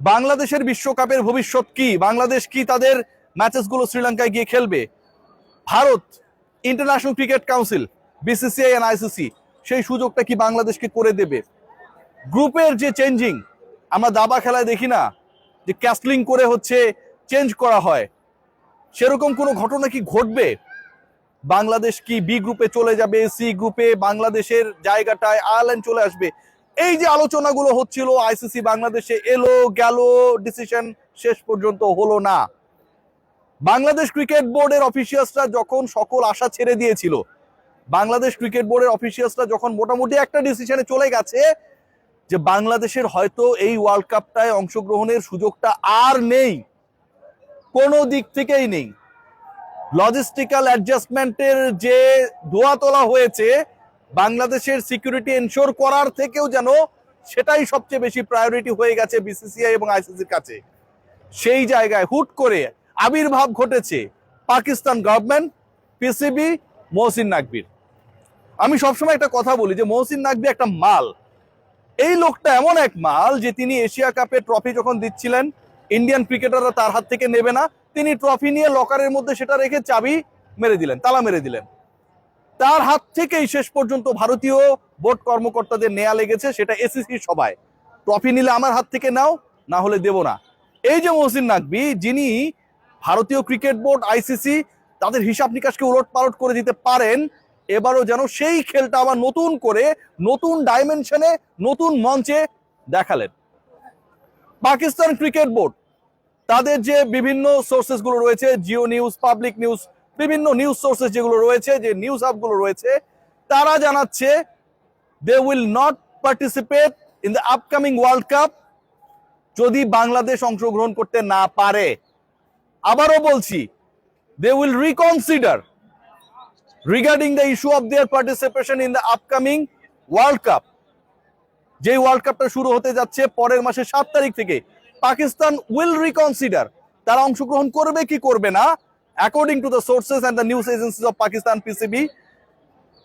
বাংলাদেশের বিশ্বকাপের ভবিষ্যৎ কি? বাংলাদেশ কি তাদের ম্যাচেসগুলো শ্রীলঙ্কায় গিয়ে খেলবে? Bharat, international cricket council, BCCI and ICC সেই সুযোগটা কি বাংলাদেশকে করে দেবে? গ্রুপের যে চেঞ্জিং, আমরা দাবা খেলায় দেখি না যে ক্যাসলিং করে হচ্ছে চেঞ্জ করা হয়, সেরকম কোনো ঘটনা কি ঘটবে? বাংলাদেশ কি বি গ্রুপে চলে যাবে, সি গ্রুপে বাংলাদেশের জায়গাটায় আয়ারল্যান্ড চলে আসবে? এই যে আলোচনাগুলো হচ্ছিল, আইসিসি বাংলাদেশে এলো গেল, ডিসিশন শেষ পর্যন্ত হলো না। বাংলাদেশ ক্রিকেট বোর্ডের অফিসিয়ালসরা যখন সকল আশা ছেড়ে দিয়েছিল, বাংলাদেশ ক্রিকেট বোর্ডের অফিসিয়ালসরা যখন মোটামুটি একটা ডিসিশনে চলে গেছে যে বাংলাদেশের হয়তো এই ওয়ার্ল্ড কাপটায় অংশগ্রহণের সুযোগটা আর নেই, কোনো দিক থেকেই নেই, লজিস্টিক্যাল অ্যাডজাস্টমেন্টের যে ধোয়া তোলা হয়েছে বাংলাদেশের সিকিউরিটি এনশোর করার থেকেও যেন সেটাই সবচেয়ে বেশি প্রায়োরিটি হয়ে গেছে বিসিসিআই এবং আইসিসির কাছে। সেই জায়গায় হুট করে আবির্ভাব ঘটেছে পাকিস্তান গভর্নমেন্ট, পিসিবি, মহসিন নাকভির। আমি সবসময় একটা কথা বলি যে মহসিন নাকভি একটা মাল। এই লোকটা এমন এক মাল যে তিনি এশিয়া কাপের ট্রফি যখন দিচ্ছিলেন, ইন্ডিয়ান ক্রিকেটাররা তার হাত থেকে নেবে না, তিনি ট্রফি নিয়ে লকারের মধ্যে সেটা রেখে চাবি মেরে দিলেন, তালা মেরে দিলেন। তার হাত থেকেই শেষ পর্যন্ত ভারতীয় বোর্ড কর্মকর্তাদের নেয়া লেগেছে, সেটা এসিসি সভায়, ট্রফি নিলে আমার হাত থেকে নাও, না হলে দেব না। এই যে মহসিন নাকভি, যিনি ভারতীয় ক্রিকেট বোর্ড, আইসিসি তাদের হিসাব নিকাশকে উলট পালট করে দিতে পারেন, এবারও যেন সেই খেলটা আবার নতুন করে নতুন ডাইমেনশনে নতুন মঞ্চে দেখালেন। পাকিস্তান ক্রিকেট বোর্ড তাদের যে বিভিন্ন সোর্সেস গুলো রয়েছে, জিও নিউজ, পাবলিক নিউজ, বিভিন্ন নিউজ সোর্সেস যেগুলো রয়েছে, যে নিউজ হাব গুলো রয়েছে, তারা জানাচ্ছে they will not participate in the upcoming World Cup যদি বাংলাদেশ অংশগ্রহণ করতে না পারে। আবারও বলছি, they will reconsider regarding the issue of their participation in the upcoming World Cup. যে ওয়ার্ল্ড কাপটা শুরু হতে যাচ্ছে পরের মাসের 7 তারিখ থেকে, পাকিস্তান উইল রিকনসিডার তারা অংশগ্রহণ করবে কি করবে না, according to the sources and the news agencies of Pakistan, PCB,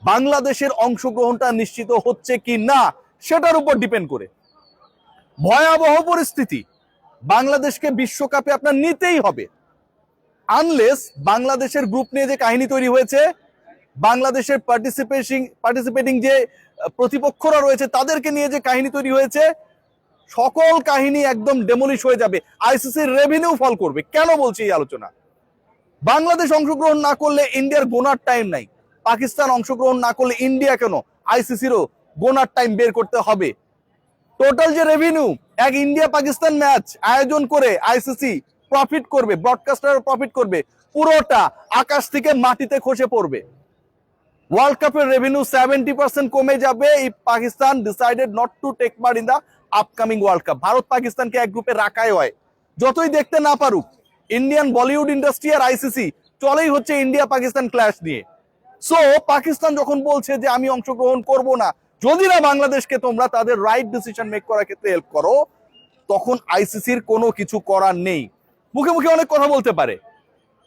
বাংলাদেশের অংশগ্রহণটা নিশ্চিত হচ্ছে কি না সেটার উপর ডিপেন্ড করে। ভয়াবহ পরিস্থিতি, বাংলাদেশকে বিশ্বকাপে আপনার নিতেই হবে, আনলেস বাংলাদেশের গ্রুপ নিয়ে যে কাহিনী তৈরি হয়েছে, বাংলাদেশের পার্টিসিপেটিং যে প্রতিপক্ষরা রয়েছে তাদেরকে নিয়ে যে কাহিনী তৈরি হয়েছে, সকল কাহিনী একদম ডেমোলিশ হয়ে যাবে, আইসিসির রেভিনিউ ফল করবে। কেন বলছি এই আলোচনা? বাংলাদেশ অংশগ্রহণ না করলে ইন্ডিয়ার গোনার টাইম নাই, পাকিস্তান অংশগ্রহণ না করলে ইন্ডিয়া কেন, আইসিসিরও গোনার টাইম বের করতে হবে। টোটাল যে রেভিনিউ, এক ইন্ডিয়া পাকিস্তান ম্যাচ আয়োজন করে আইসিসি প্রফিট করবে, ব্রডকাস্টার প্রফিট করবে, পুরোটা আকাশ থেকে মাটিতে খসে পড়বে। ওয়ার্ল্ড কাপের রেভিনিউ 70% কমে যাবে if Pakistan decided not to take part in the upcoming World Cup. Bharat পাকিস্তানকে এক গ্রুপে রাখাই হয়, যতই দেখতে না পারুক। ইন্ডিয়ান বলিউড ইন্ডাস্ট্রি আর আইসিসি চলেই হচ্ছে ইন্ডিয়া পাকিস্তান ক্ল্যাশ নিয়ে। সো পাকিস্তান যখন বলছে যে আমি অংশগ্রহণ করব না যদি না বাংলাদেশকে তোমরা তাদের রাইট ডিসিশন মেক করার ক্ষেত্রে হেল্প করো, তখন আইসিসির কোনো কিছু করার নেই। মুখে মুখে অনেক কথা বলতে পারে,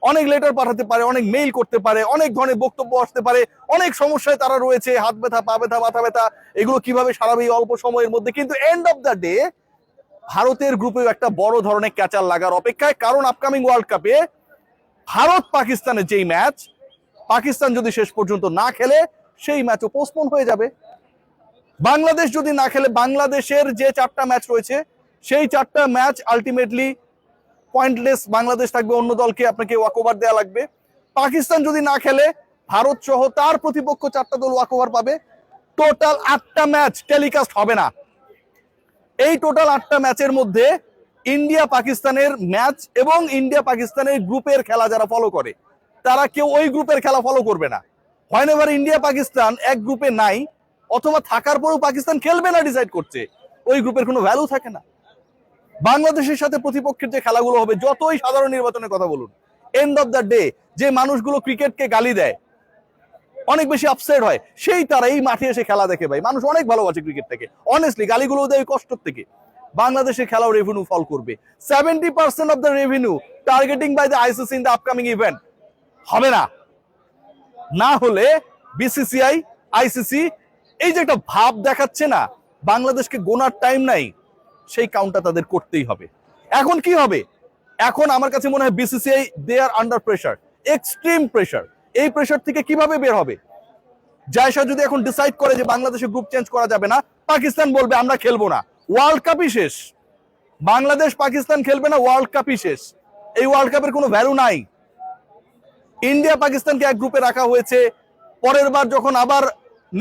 অনেক লেটার পাঠাতে পারে, অনেক মেইল করতে পারে, অনেক ধরনের বক্তব্য আসতে পারে, অনেক সমস্যায় তারা রয়েছে, হাত ব্যথা, পা ব্যথা, মাথা ব্যথা, এগুলো কিভাবে সারাবে এই অল্প সময়ের মধ্যে। কিন্তু এন্ড অফ দ্য ডে ভারতের গ্রুপেও একটা বড় ধরনের ক্যাচার লাগার অপেক্ষায়, কারণ আপকামিং ওয়ার্ল্ড কাপে ভারত পাকিস্তানের যেই ম্যাচ, পাকিস্তান যদি শেষ পর্যন্ত না খেলে সেই ম্যাচও পোস্টপোন হয়ে যাবে। বাংলাদেশ যদি না খেলে, বাংলাদেশের যে 4টা ম্যাচ রয়েছে সেই 4টা ম্যাচ আলটিমেটলি পয়েন্টলেস, বাংলাদেশ থাকবে, অন্য দলকে আপনাকে ওয়াকওভার দেওয়া লাগবে। পাকিস্তান যদি না খেলে, ভারত সহ তার প্রতিপক্ষ 4টা দল ওয়াকওভার পাবে। টোটাল 8টা ম্যাচ টেলিকাস্ট হবে না। এই টোটাল 8টা ম্যাচের মধ্যে ইন্ডিয়া পাকিস্তানের ম্যাচ এবং ইন্ডিয়া পাকিস্তানের গ্রুপের খেলা যারা ফলো করে তারা কেউ ওই গ্রুপের খেলা ফলো করবে না। হোয়েনেভার ইন্ডিয়া পাকিস্তান এক গ্রুপে নাই, অথবা থাকার পরেও পাকিস্তান খেলবে না ডিসাইড করছে, ওই গ্রুপের কোনো ভ্যালু থাকে না। বাংলাদেশের সাথে প্রতিপক্ষের যে খেলাগুলো হবে, যতই সাধারণ নির্বাচনের কথা বলুন, এন্ড অফ দ্য ডে যে মানুষগুলো ক্রিকেটকে গালি দেয়, অনেক বেশি আপসেট হয়, সেই তারা এই মাঠে এসে খেলা দেখে। ভাই, মানুষ অনেক ভালোবাসে ক্রিকেটটাকে, অনেস্টলি গালিগুলো দেয় কষ্ট থেকে। বাংলাদেশের খেলাও রেভিনিউ ফল করবে। 70% of the revenue targeting by the ICC in the upcoming event হবে না। না হলে বিসিসিআই, আইসিসি এই যে একটা ভাব দেখাচ্ছে না বাংলাদেশকে গোনার টাইম নাই, সেই কাউন্টটা তাদের করতেই হবে। এখন কি হবে? এখন আমার কাছে মনে হয় বিসিসিআই দে আর আন্ডার প্রেসার, এক্সট্রিম প্রেসার। এই প্রেসার থেকে কিভাবে বের হবে? জায়সা যদি এখন ডিসাইড করে যে বাংলাদেশে গ্রুপ চেঞ্জ করা যাবে না, পাকিস্তান বলবে আমরা খেলবো না, ওয়ার্ল্ড কাপই শেষ। বাংলাদেশ পাকিস্তান খেলবে না, ওয়ার্ল্ড কাপই শেষ। এই ওয়ার্ল্ড কাপের কোনো ভ্যালু নাই। ইন্ডিয়া পাকিস্তানকে এক গ্রুপে রাখা হয়েছে, পরের বার যখন আবার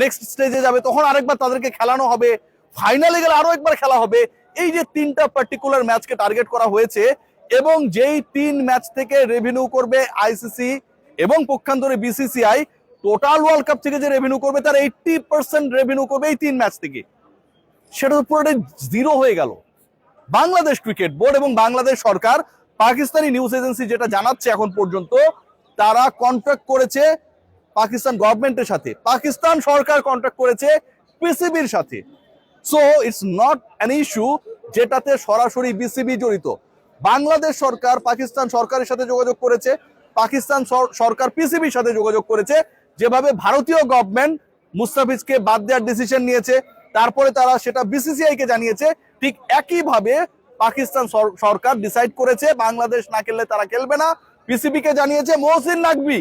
নেক্সট স্টেজে যাবে তখন আরেকবার তাদেরকে খেলানো হবে, ফাইনালে গেলে আরো একবার খেলা হবে। এই যে তিনটা পার্টিকুলার ম্যাচকে টার্গেট করা হয়েছে, এবং যেই 3 ম্যাচ থেকে রেভিনিউ করবে আইসিসি এবং পক্ষান্তরে বিসিসিআই, টোটাল ওয়ার্ল্ড কাপ থেকে যে রেভিনিউ করবে তার 80% রেভিনিউ করবে এই 3 ম্যাচ থেকে। সেটা তো পুরোটাই জিরো হয়ে গেল। বাংলাদেশ ক্রিকেট বোর্ড এবং বাংলাদেশ সরকার, পাকিস্তানি নিউজ এজেন্সি যেটা জানাচ্ছে এখন পর্যন্ত, তারা কন্ট্রাক্ট করেছে পাকিস্তান গভর্নমেন্টের সাথে, পাকিস্তান সরকার কন্ট্রাক্ট করেছে পিসিবির সাথে। So it's not an issue যেটাতে সরাসরি বিসিবি জড়িত। বাংলাদেশ সরকার পাকিস্তান সরকারের সাথে যোগাযোগ করেছে, পাকিস্তান সরকার পিসিবির সাথে যোগাযোগ করেছে। যেভাবে ভারতীয় গভর্নমেন্ট মুস্তাফিজকে বাদ দেওয়ার ডিসিশন নিয়েছে, তারপরে তারা সেটা বিসিসিআই কে জানিয়েছে, ঠিক একইভাবে পাকিস্তান সরকার ডিসাইড করেছে বাংলাদেশ না খেললে তারা খেলবে না, পিসিবি কে জানিয়েছে। মহসিন নাকভি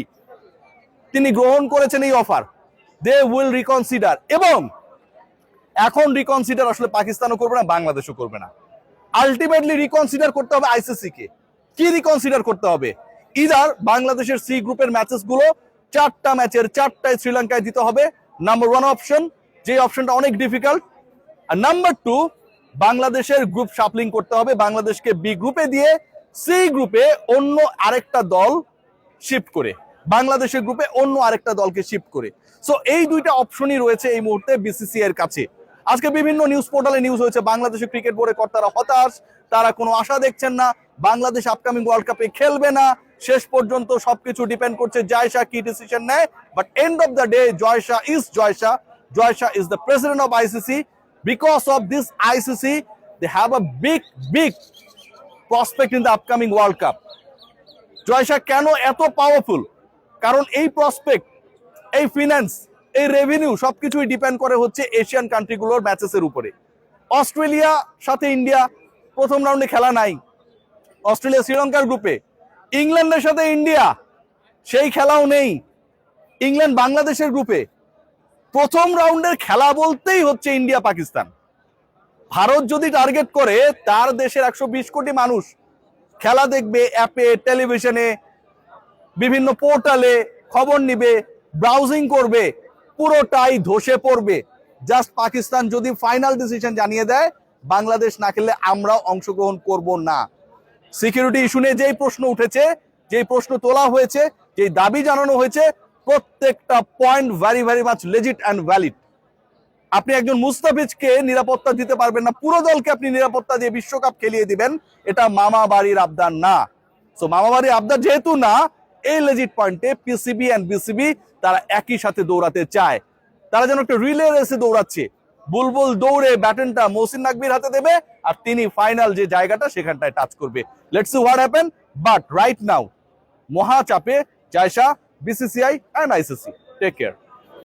তিনি গ্রহণ করেছেন এই অফার, দে উইল রিকনসিডার। এবং এখন রিকনসিডার আসলে পাকিস্তানও করবে না, বাংলাদেশও করবে না, আলটিমেটলি রিকনসিডার করতে হবে আইসিসি কে। কি রিকনসিডার করতে হবে? ইদার বাংলাদেশের সি গ্রুপের ম্যাচেস গুলো 4টা ম্যাচের 4টায় শ্রীলঙ্কায় দিতে হবে, নাম্বার 1 অপশন, যে অপশনটা অনেক ডিফিকাল্ট। আর নাম্বার 2, বাংলাদেশের গ্রুপ শাফলিং করতে হবে, বাংলাদেশকে বি গ্রুপে দিয়ে সি গ্রুপে অন্য আরেকটা দল শিফট করে, বাংলাদেশের গ্রুপে অন্য আরেকটা দলকে শিফট করে। সো এই 2টা অপশনই রয়েছে এই মুহূর্তে বিসিসিআই এর কাছে। আজকে বিভিন্ন নিউজ পোর্টালে নিউজ হয়েছে বাংলাদেশের ক্রিকেট বোর্ডের কর্তারা হতাশ, তারা কোনো আশা দেখছেন না, বাংলাদেশ আপকামিং ওয়ার্ল্ড কাপে খেলবে না। শেষ পর্যন্ত সবকিছু ডিপেন্ড করছে জয়শা কি ডিসিশন নেয়। But end of the day জয়শা is জয়শা, জয়শা is the president of ICC. Because of this ICC they have a big prospect in the upcoming World cup. জয়শা কেন এত পাওয়ারফুল? কারণ এই প্রসপেক্ট, এই ফিনান্স, এই রেভিনিউ সবকিছুই ডিপেন্ড করে হচ্ছে এশিয়ান কান্ট্রিগুলোর ম্যাচেসের উপরে। অস্ট্রেলিয়া সাথে ইন্ডিয়া প্রথম রাউন্ডে খেলা নাই, অস্ট্রেলিয়া শ্রীলঙ্কার গ্রুপে। ইংল্যান্ডের সাথে ইন্ডিয়া সেই খেলাও নেই, ইংল্যান্ড বাংলাদেশের গ্রুপে। প্রথম রাউন্ডের খেলা বলতেই হচ্ছে ইন্ডিয়া পাকিস্তান। ভারত যদি টার্গেট করে, তার দেশের 120 কোটি মানুষ খেলা দেখবে, অ্যাপে, টেলিভিশনে, বিভিন্ন পোর্টালে খবর নিবে, ব্রাউজিং করবে, পুরোটাই ধসে পড়বে। জাস্ট পাকিস্তান যদি ফাইনাল ডিসিশন জানিয়ে দেয় বাংলাদেশ না খেললে আমরাও অংশগ্রহণ করব না। সিকিউরিটি ইস্যু নিয়ে যেই প্রশ্ন উঠেছে, যেই প্রশ্ন তোলা হয়েছে, যেই দাবি জানানো হয়েছে, প্রত্যেকটা point very much legit and valid. আপনি একজন মুস্তাফিজকে নিরাপত্তা দিতে পারবেন না, পুরো দলকে আপনি নিরাপত্তা দিয়ে বিশ্বকাপ খেলিয়ে দিবেন, এটা মামা বাড়ির আবদার না। সো মামা বাড়ির আবদার যেহেতু না, এই লেজিট পয়েন্টে পিসিবি এন্ড বিসিবি তারা একই সাথে দৌড়াতে চায়। তারা যেন একটা রিলে রেসে দৌড়াচ্ছে, বুলবুল দৌড়ে ব্যাটনটা মহসিন নাকভির হাতে দেবে আর তিনি ফাইনাল যে জায়গাটা সেখানটায় টাচ করবে। Let's see what happen. But right now মহা চাপে জয়শা, BCCI and ICC. Take care.